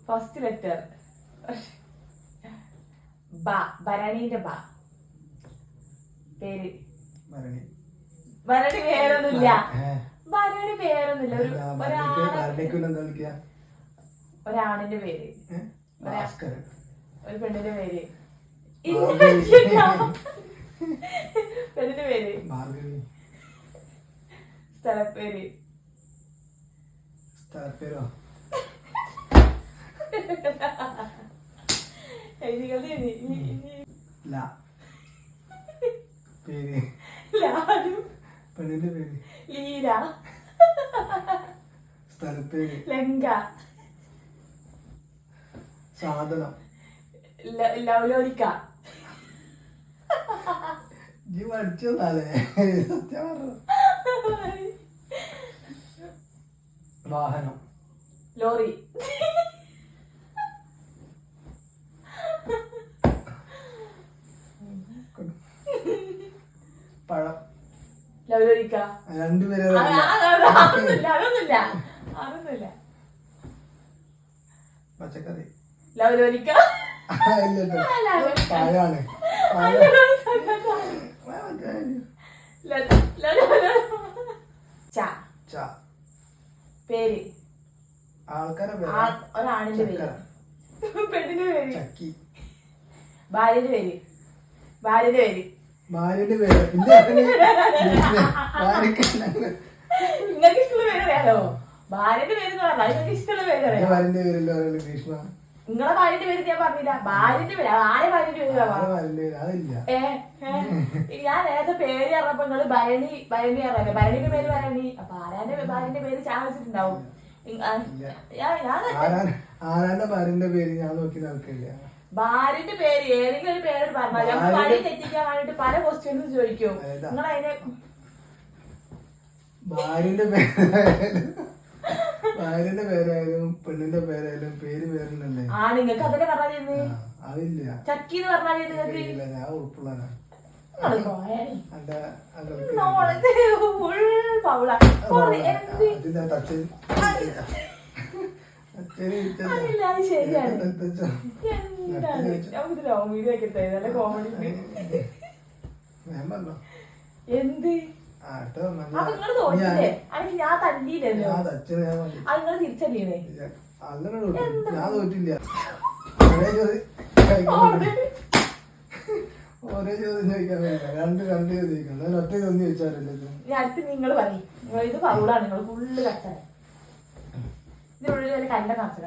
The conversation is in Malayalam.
ഫസ്റ്റ് ലെറ്റർ ബ. ഭരണീന്റെ ബ. പേര് ഭരണി പേരൊന്നുമില്ല. ഭരണി പേരൊന്നുമില്ല. ഒരാണിന്റെ പേര്, ഒരു പെണ്ണിന്റെ പേര്, പെണ്ണിന്റെ പേര്, സ്ഥലപ്പേര്. പെണ്ണിന്റെ പേര് ലീല. സ്ഥലപ്പേര് ലങ്ക. സാധനം ലൗലോലിക്ക. ജി പഠിച്ചോന്നാലേ സത്യം പറഞ്ഞു. വാഹനം ലോറി. പഴം ലൗലോലിക്ക. രണ്ടുപേരും അതൊന്നുമില്ല. പച്ചക്കറി ലൗലോലിക്ക. പഴാണ്. പേര് ആൾക്കാരെ ഒരാണിന്റെ പേര്, പെണ്ണിന്റെ പേര്, ചക്കി. ഭാര്യന്റെ പേര്, ഭാര്യന്റെ പേര് നിങ്ങൾക്ക് ഇഷ്ടമുള്ള പേര് അറിയാലോ. ഭാര്യന്റെ പേര് നിങ്ങൾക്ക് ഇഷ്ടമുള്ള പേര് അറിയാം. ഭാര്യന്റെ പേരല്ലോ ഗ്രീഷ്മ. നിങ്ങളെ ഭാര്യന്റെ പേര് ഞാൻ പറഞ്ഞില്ല. ഭാര്യന്റെ പേര് ആരെ ഭാര്യന്റെ പേര് അതില്ല. ഞാൻ നേരത്തെ പേര് പറഞ്ഞപ്പോ നിങ്ങള് ഭരണി അറിയാലോ. ഭരണിന്റെ പേര് ഭരണി. അപ്പൊ ആരാന്റെ ഭാര്യന്റെ പേര് ചാവിച്ചിട്ടുണ്ടാവും. ആരാന്റെ ഭാര്യന്റെ പേര് ഞാൻ നോക്കി നടക്കില്ല. ഭാര്യന്റെ പേര് ഏതെങ്കിലും ഒരു പേര് പറഞ്ഞാൽ നമ്മൾ വഴി തെറ്റിക്കാൻ വേണ്ടിട്ട് പല ക്വസ്റ്റ്യൻസ് ചോദിക്കും. നിങ്ങൾ അതിനെ ഭാര്യന്റെ പേരായാലും പെണ്ണിന്റെ പേരായാലും പേര് പേരുന്നല്ലേ. ആ നിങ്ങൾക്ക് അതന്നെ പറഞ്ഞാൽ അതില്ല. ചക്കി എന്ന് പറഞ്ഞാൽ നിങ്ങൾക്ക് ഞാൻ ഉൾപ്പുള്ളതാണ്. എന്ത് നിങ്ങൾ തോന്നില്ലേ? അല്ലെങ്കിൽ ഞാൻ തല്ലിയില്ലല്ലോ. അത് നിങ്ങൾ തിരിച്ചല്ലേ? ഞാൻ തോറ്റില്ല. ഓരോ ചോദ്യം ചോദിക്കാൻ രണ്ട് ചോദിക്കണം. ഒറ്റ ചോദ്യം ചോദിച്ചാലല്ലേ. അടുത്ത് നിങ്ങൾ പറയും. ഇത് ഫൗളാണ്. നിങ്ങൾ ഫുള്ള് കച്ചറ. ഇതിനുള്ളിൽ കണ്ട കച്ചറ.